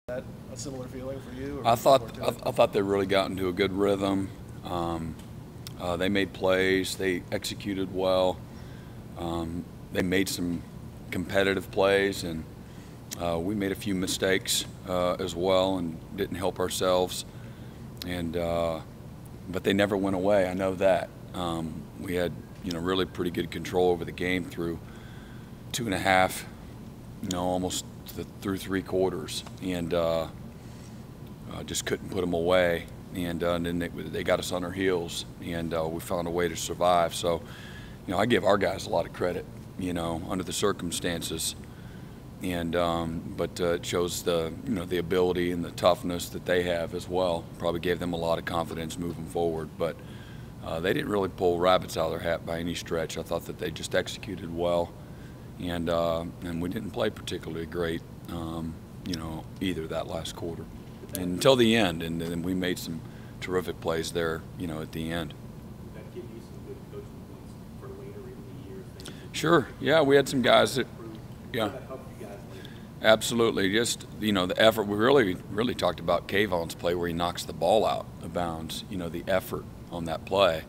that a similar feeling for you? I thought they really got into a good rhythm. They made plays. They executed well. They made some competitive plays, and we made a few mistakes as well and didn't help ourselves. And but they never went away. I know that. We had really pretty good control over the game through 2.5, almost through 3 quarters, and just couldn't put them away. And then they got us on our heels, and we found a way to survive. So, I give our guys a lot of credit, under the circumstances. And but it shows the the ability and the toughness that they have as well. Probably gave them a lot of confidence moving forward. But they didn't really pull rabbits out of their hat by any stretch. I thought that they just executed well, and we didn't play particularly great, either that last quarter, and until the end. And then we made some terrific plays there, at the end. Did that give you some good coaching points for later in the year? Sure. Yeah, we had some guys that, yeah. Absolutely. Just, the effort. We really talked about Kayvon's play where he knocks the ball out of bounds, the effort on that play,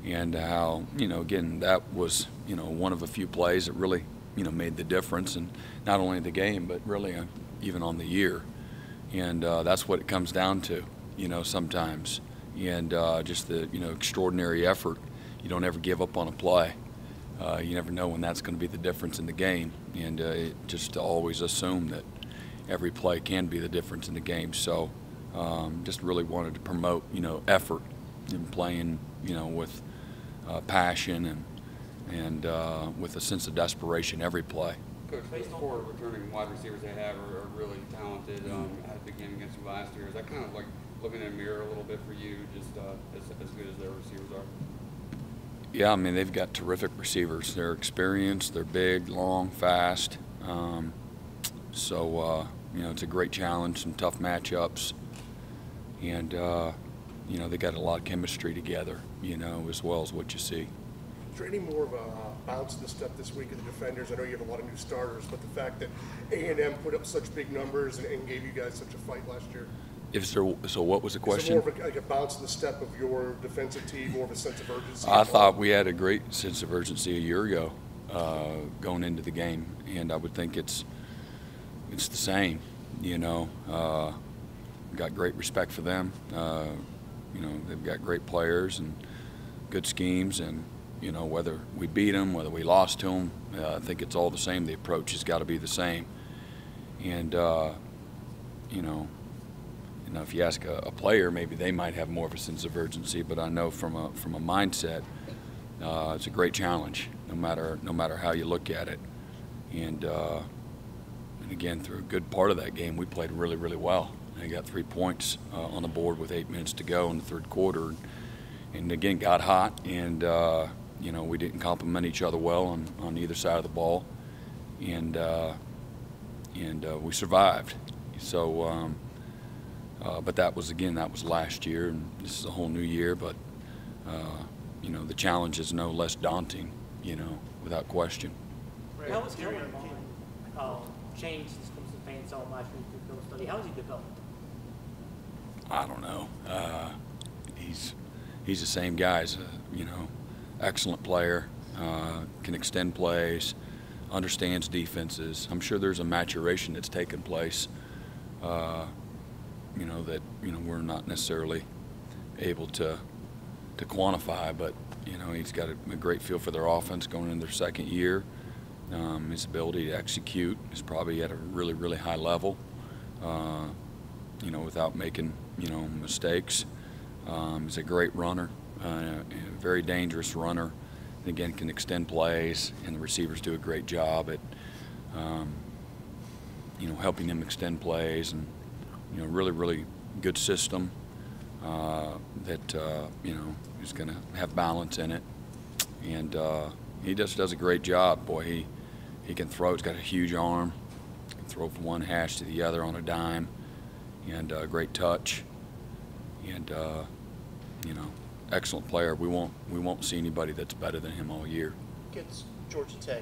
and how, again, that was, one of a few plays that really, made the difference, and not only the game, but really even on the year. And that's what it comes down to, sometimes. And just the, extraordinary effort. You don't ever give up on a play. You never know when that's going to be the difference in the game, and just to always assume that every play can be the difference in the game. So just really wanted to promote, effort and playing, with passion and with a sense of desperation every play. Coach, those 4 returning wide receivers they have are really talented. Had a big game against you last year. Is that kind of like looking in a mirror a little bit for you, just as good as their receivers are? Yeah, I mean, they've got terrific receivers. They're experienced, they're big, long, fast. So, it's a great challenge, some tough matchups. And, they got a lot of chemistry together, as well as what you see. Is there any more of a bounce in the step this week of the defenders? I know you have a lot of new starters, but the fact that A&M put up such big numbers and gave you guys such a fight last year? So what was the question? Is there more of a bounce in the step of your defensive team, more of a sense of urgency? I thought we had a great sense of urgency a year ago going into the game, and I would think it's the same. Got great respect for them. They've got great players and good schemes, and whether we beat them, whether we lost to them, I think it's all the same. The approach has got to be the same, and if you ask a player, maybe they might have more of a sense of urgency. But I know from a mindset, it's a great challenge, no matter how you look at it. And again, through a good part of that game, we played really, really well. They got 3 points on the board with 8 minutes to go in the 3rd quarter, and again got hot. And we didn't complement each other well on either side of the ball, and we survived. So. But that was last year, and this is a whole new year. But the challenge is no less daunting, without question. How has Kellen changed since Clemson fans saw him last week through film study? How has he developed? I don't know. He's the same guy. He's a, excellent player, can extend plays, understands defenses. I'm sure there's a maturation that's taken place. That we're not necessarily able to quantify, but he's got a great feel for their offense going into their 2nd year. His ability to execute is probably at a really, really high level, without making mistakes. He's a great runner, a very dangerous runner. And again, can extend plays, and the receivers do a great job at helping him extend plays. And really, really good system that is going to have balance in it, and he just does a great job. Boy, he can throw. He's got a huge arm. He can throw from one hash to the other on a dime, and great touch. And excellent player. We won't see anybody that's better than him all year. Against Georgia Tech,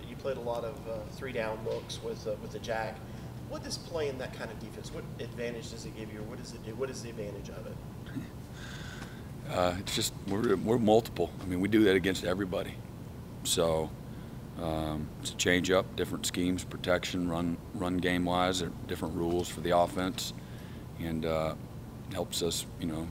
you played a lot of 3-down looks with the jack. What does playing that kind of defense, what advantage does it give you, or what does it do? What is the advantage of it? It's just we're multiple. I mean, we do that against everybody. So it's a change up, different schemes, protection, run game wise, different rules for the offense, and helps us. You know,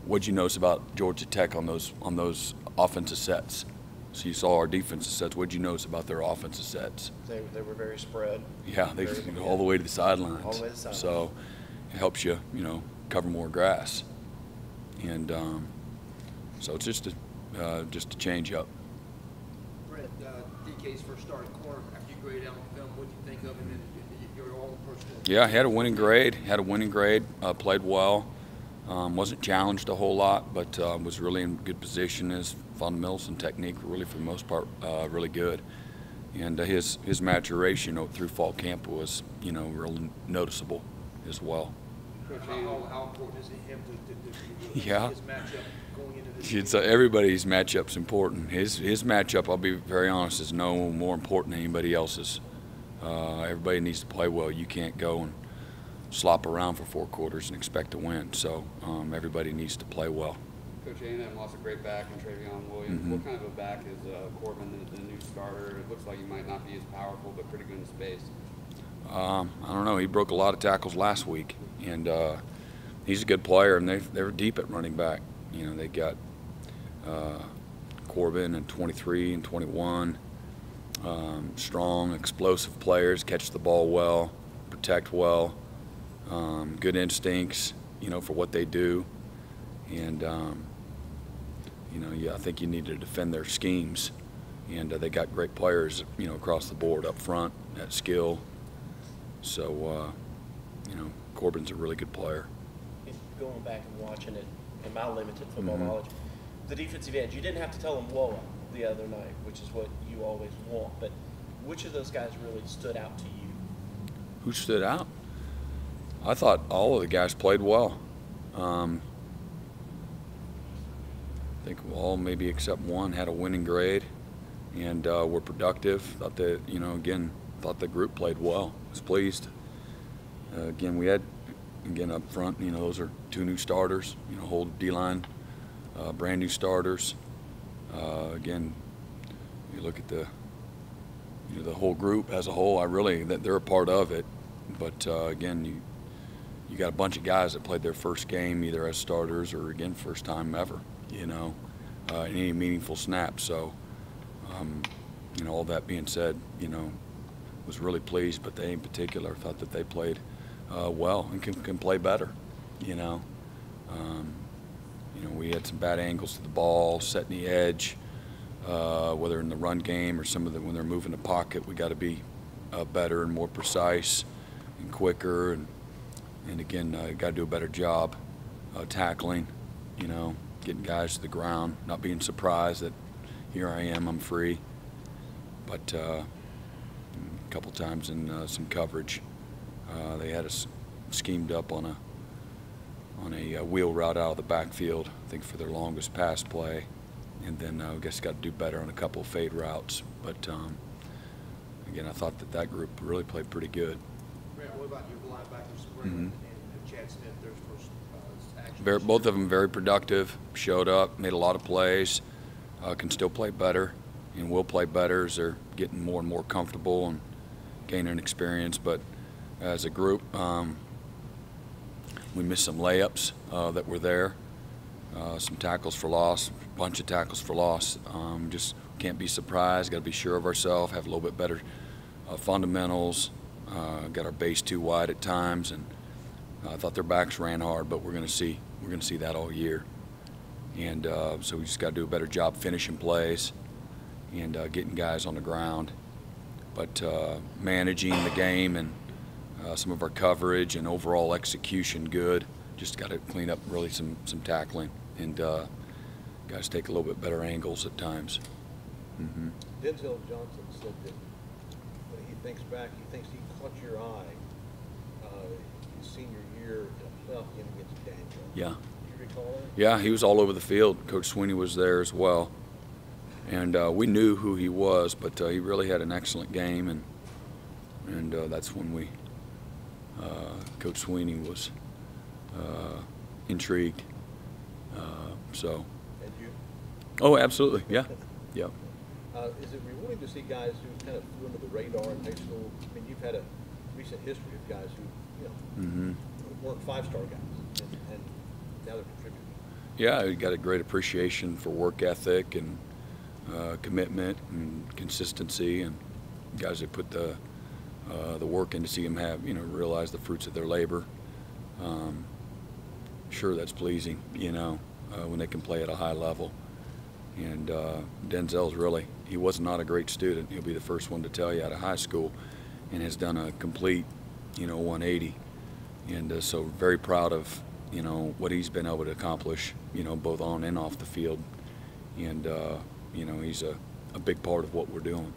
what'd you notice about Georgia Tech on those offensive sets? So you saw our defensive sets. What'd you notice about their offensive sets? They were very spread. Yeah, they go all the way to the sidelines. All the way to the sidelines. So it helps you, cover more grass. And so it's just a change up. Brent, DK's first starting corner after you graded out on film. What do you think of him in your own personal? Yeah, he had a winning grade. Played well. Wasn't challenged a whole lot, but was really in good position. His fundamentals and technique were really, for the most part, really good. And his maturation through fall camp was, really noticeable as well. Coach, how important is it him to Yeah. his matchup going into this? Everybody's matchup's important. His matchup, I'll be very honest, is no more important than anybody else's. Everybody needs to play well. You can't go and slop around for 4 quarters and expect to win. So everybody needs to play well. Coach, A&M lost a great back in Travion Williams. Mm-hmm. What kind of a back is Corbin, the new starter? It looks like he might not be as powerful, but pretty good in space. I don't know. He broke a lot of tackles last week, and he's a good player, and they're deep at running back. They got Corbin and 23 and 21. Strong, explosive players, catch the ball well, protect well, good instincts, for what they do. And, I think you need to defend their schemes. And they got great players, across the board up front, at skill. So, Corbin's a really good player. Going back and watching it in my limited football Mm-hmm. knowledge, the defensive ends, you didn't have to tell them blow up the other night, which is what you always want. But which of those guys really stood out to you? Who stood out? I thought all of the guys played well. I think all, maybe except one, had a winning grade and were productive. Thought that, thought the group played well. Was pleased. Again, we had, up front, those are 2 new starters, whole D-line, brand new starters. Again, you look at the whole group as a whole. That they're a part of it, but again, you got a bunch of guys that played their first game either as starters or again first time ever, in any meaningful snap. So, all that being said, was really pleased, but they in particular thought that they played well and can play better. We had some bad angles to the ball, setting the edge, whether in the run game or when they're moving the pocket, we got to be better and more precise and quicker, and again, got to do a better job tackling, getting guys to the ground, not being surprised that here I am, I'm free. But a couple times in some coverage, they had us schemed up on a wheel route out of the backfield, I think for their longest pass play, and then I guess got to do better on a couple of fade routes. But again, I thought that group really played pretty good. Brent, what about your linebackers, Brent and Chad Smith, their first action? Both of them very productive, showed up, made a lot of plays, can still play better, and will play better as they're getting more and more comfortable and gaining experience. But as a group, we missed some layups that were there, some tackles for loss, a bunch of tackles for loss. Just can't be surprised, got to be sure of ourselves, have a little bit better fundamentals, got our base too wide at times, and I thought their backs ran hard, but we're going to see that all year. And so we just got to do a better job finishing plays and getting guys on the ground. But managing the game and some of our coverage and overall execution good. Just got to clean up really some tackling and guys take a little bit better angles at times. Mm-hmm. Denzel Johnson said that when he thinks back, he thinks he caught your eye his senior year in a playoff game against Daniel. Yeah. Do you recall that? Yeah, he was all over the field. Coach Swinney was there as well. And we knew who he was, but he really had an excellent game. And and that's when we Coach Swinney was intrigued. So. And you? Oh, absolutely. Yeah. Yeah. Is it rewarding to see guys who kind of flew under the radar in high school? I mean, you've had a recent history of guys who, weren't five-star guys, and now they're contributing. Yeah, we got a great appreciation for work ethic and commitment and consistency, and guys that put the work in to see them have, realize the fruits of their labor. Sure, that's pleasing, when they can play at a high level. And Denzel's really, he was not a great student. He'll be the first one to tell you out of high school, and has done a complete, 180. And so very proud of, what he's been able to accomplish, both on and off the field. And, he's a big part of what we're doing.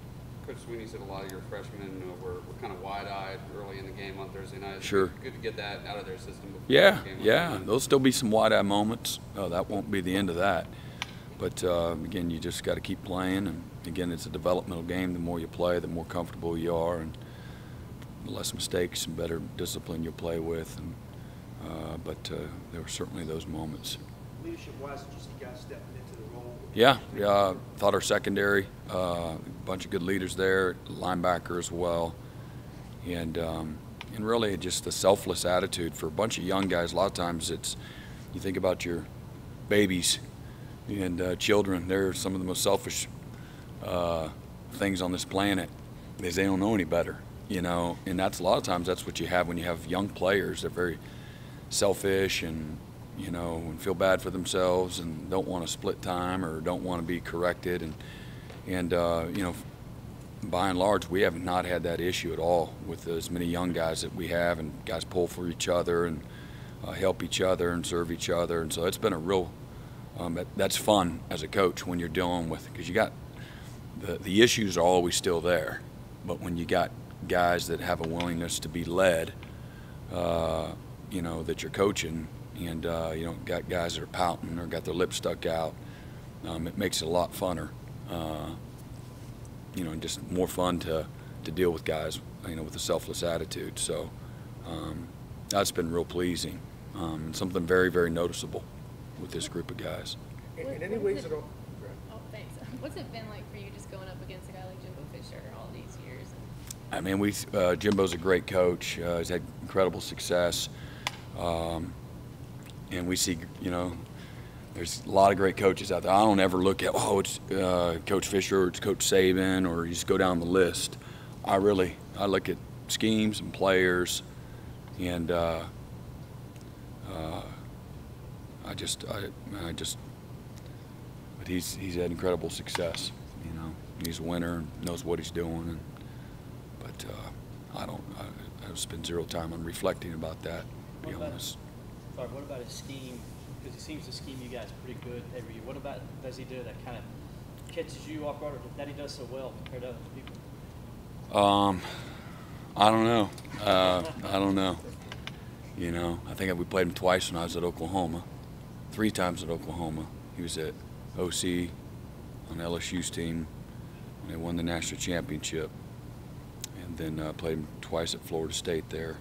Coach Swinney said a lot of your freshmen were kind of wide-eyed early in the game on Thursday night. Sure. Good to get that out of their system before Yeah, the game. yeah. There'll still be some wide-eye moments. That won't be the end of that. But, again, you just got to keep playing. And, again, it's a developmental game. The more you play, the more comfortable you are, and the less mistakes and better discipline you'll play with. And, but there were certainly those moments. Leadership-wise, did you see guys stepping into the role? Yeah. Thought our secondary, a bunch of good leaders there, linebacker as well. And really just a selfless attitude for a bunch of young guys. A lot of times you think about your babies and children, they're some of the most selfish things on this planet because they don't know any better, and that's a lot of times that's what you have when you have young players. They're very selfish and and feel bad for themselves and don't want to split time or don't want to be corrected, and by and large we have not had that issue at all with as many young guys that we have, and guys pull for each other and help each other and serve each other, and so it's been a real that's fun as a coach when you're dealing with, because you got the issues are always still there, but when you got guys that have a willingness to be led, that you're coaching, and you don't got guys that are pouting or got their lips stuck out, it makes it a lot funner, and just more fun to deal with guys, with a selfless attitude. So that's been real pleasing, and something very, very noticeable with this group of guys. In any ways at all? Oh, thanks. What's it been like for you just going up against a guy like Jimbo Fisher all these years? I mean, Jimbo's a great coach. He's had incredible success. And we see, there's a lot of great coaches out there. I don't ever look at, it's Coach Fisher or it's Coach Saban, or you just go down the list. I look at schemes and players, and but he's had incredible success. He's a winner and knows what he's doing. But I spend zero time on reflecting about that, to be honest. Sorry, what about his scheme? Because he seems to scheme you guys pretty good every year. What about does he do that kind of catches you off guard, or that he does so well compared to other people? I don't know. I don't know. I think we played him twice when I was at Oklahoma, 3 times at Oklahoma. He was at OC on LSU's team when they won the national championship, and then played him twice at Florida State there,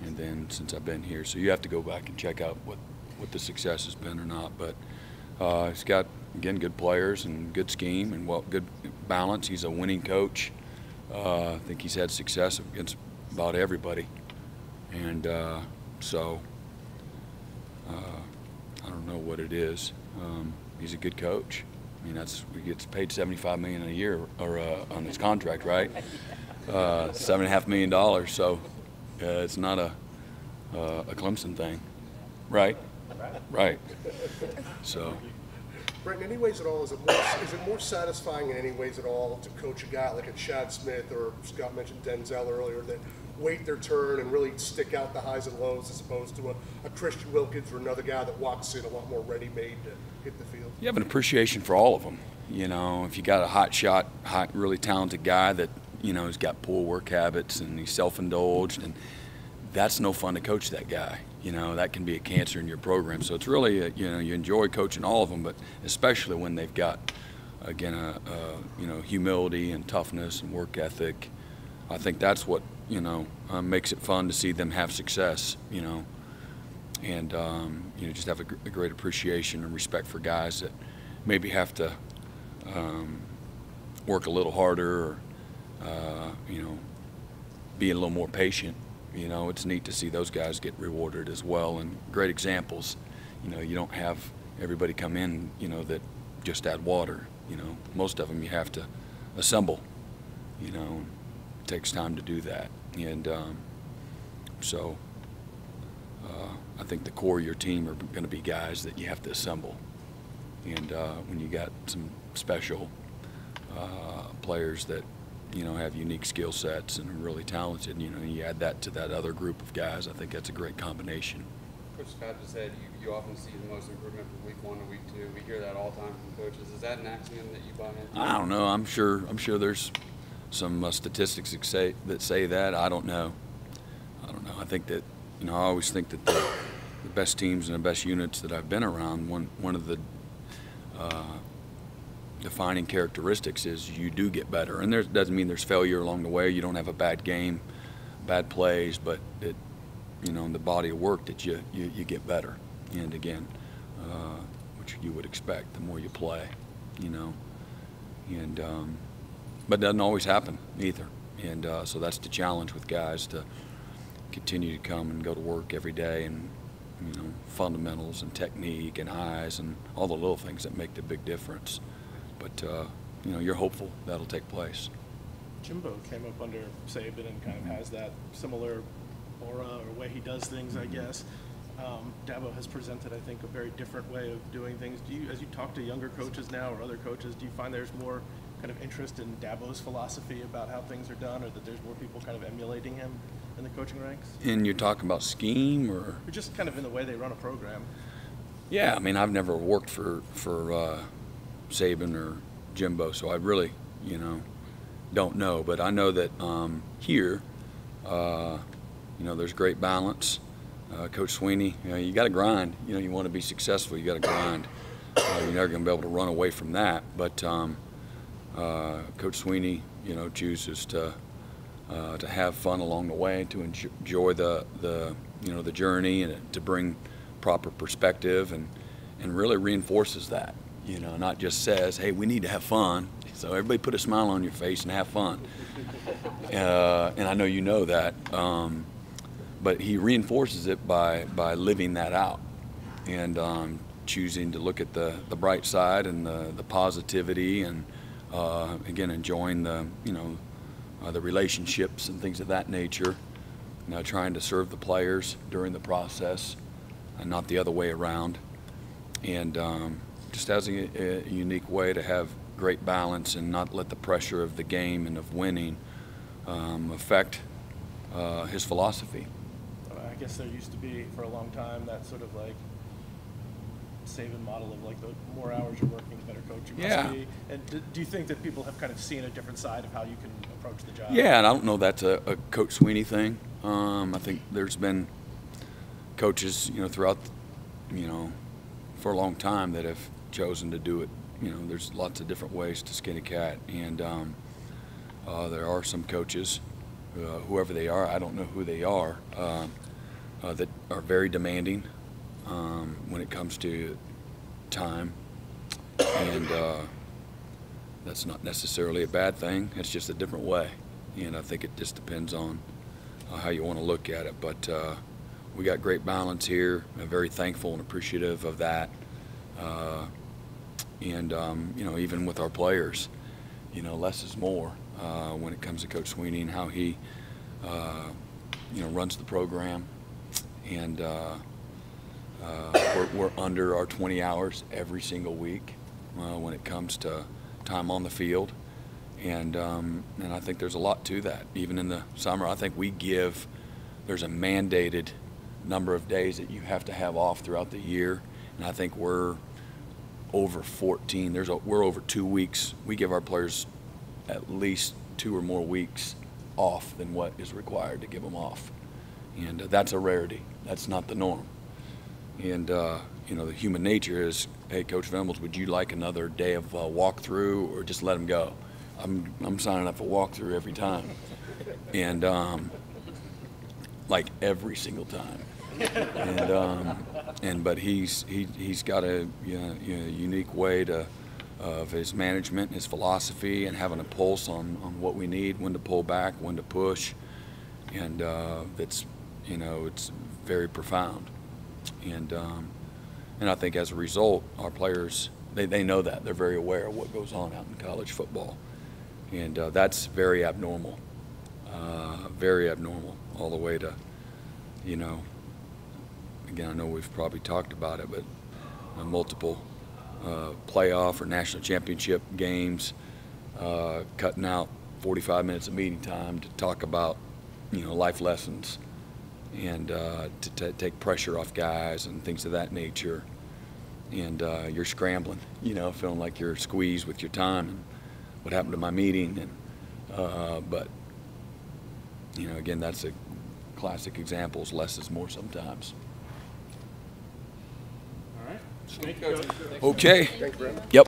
and then since I've been here. So you have to go back and check out what the success has been or not. But he's got, again, good players and good scheme and good balance. He's a winning coach. I think he's had success against about everybody. And so I don't know what it is. He's a good coach. I mean, he gets paid $75 million a year or on his contract, right? $7.5 million. So it's not a Clemson thing, right? Right. So. Brent, in any ways at all, is it more satisfying in any ways at all to coach a guy like a Chad Smith, or Scott mentioned Denzel earlier, that wait their turn and really stick out the highs and lows, as opposed to a Christian Wilkins or another guy that walks in a lot more ready-made to hit the field? You have an appreciation for all of them. If you got a hot shot, really talented guy that, has got poor work habits and he's self-indulged, and that's no fun to coach that guy. That can be a cancer in your program. So it's really, you enjoy coaching all of them, but especially when they've got, again, humility and toughness and work ethic. I think that's what, makes it fun to see them have success, and, just have a great appreciation and respect for guys that maybe have to work a little harder or, be a little more patient. It's neat to see those guys get rewarded as well, and great examples. You don't have everybody come in, that just add water. Most of them you have to assemble. It takes time to do that, and so I think the core of your team are going to be guys that you have to assemble. And when you got some special players that have unique skill sets and are really talented, you add that to that other group of guys, I think that's a great combination. Coach Scott just said you often see the most improvement from week 1 to week 2. We hear that all the time from coaches. Is that an axiom that you buy into? I don't know. I'm sure there's some statistics that say that. I don't know. I think that I always think that the best teams and the best units that I've been around, one of the defining characteristics is you do get better, and there doesn't mean there's failure along the way. You don't have a bad game, bad plays, but in the body of work that you get better. And again, which you would expect the more you play, and but it doesn't always happen either. And so that's the challenge with guys, to continue to come and go to work every day, and fundamentals and technique and eyes and all the little things that make the big difference. But you're hopeful that'll take place. Jimbo came up under Saban and kind of has that similar aura or way he does things, I guess. Dabo has presented, I think, a very different way of doing things. As you talk to younger coaches now or other coaches, do you find there's more kind of interest in Dabo's philosophy about how things are done, or that there's more people kind of emulating him in the coaching ranks? And you're talking about scheme or just kind of in the way they run a program? Yeah, I mean, I've never worked for Saban or Jimbo, so I really, don't know. But I know that here, there's great balance. Coach Swinney, you got to grind. You want to be successful, you got to grind. You're never going to be able to run away from that. But Coach Swinney, chooses to have fun along the way, to enjoy the journey, and to bring proper perspective, and really reinforces that. Not just says, hey, we need to have fun, so everybody put a smile on your face and have fun. And I know you know that, but he reinforces it by living that out, and choosing to look at the bright side and the positivity, and again, enjoying the relationships and things of that nature. Trying to serve the players during the process, and not the other way around. And just has a unique way to have great balance and not let the pressure of the game and of winning affect his philosophy. I guess there used to be, for a long time, that sort of like Saban model of like the more hours you're working, the better coach you must be. And do you think that people have kind of seen a different side of how you can approach the job? Yeah, and I don't know that's a Coach Swinney thing. I think there's been coaches, throughout, for a long time that have chosen to do it. There's lots of different ways to skin a cat, and there are some coaches, whoever they are, I don't know who they are, that are very demanding when it comes to time, and that's not necessarily a bad thing. It's just a different way, and I think it just depends on how you want to look at it. But we got great balance here. I'm very thankful and appreciative of that. And even with our players, less is more when it comes to Coach Swinney and how he runs the program. And we're under our 20 hours every single week when it comes to time on the field. And I think there's a lot to that. Even in the summer, I think there's a mandated number of days that you have to have off throughout the year. And I think we're over 14. We're over 2 weeks. We give our players at least 2 or more weeks off than what is required to give them off. And that's a rarity. That's not the norm. And, the human nature is, hey, Coach Venables, would you like another day of walkthrough, or just let them go? I'm signing up for walkthrough every time, and like every single time. But he's got a unique way of his management, his philosophy, and having a pulse on what we need, when to pull back, when to push, and it's very profound. And I think as a result, our players they know that, they're very aware of what goes on out in college football, and that's very abnormal, all the way to again, I know we've probably talked about it, but multiple playoff or national championship games, cutting out 45 minutes of meeting time to talk about, life lessons and to take pressure off guys and things of that nature. And you're scrambling, feeling like you're squeezed with your time and what happened to my meeting. And but again, that's a classic examples. Less is more sometimes. All right. Thank you, Coach. Okay. Thanks, Brent. Yep.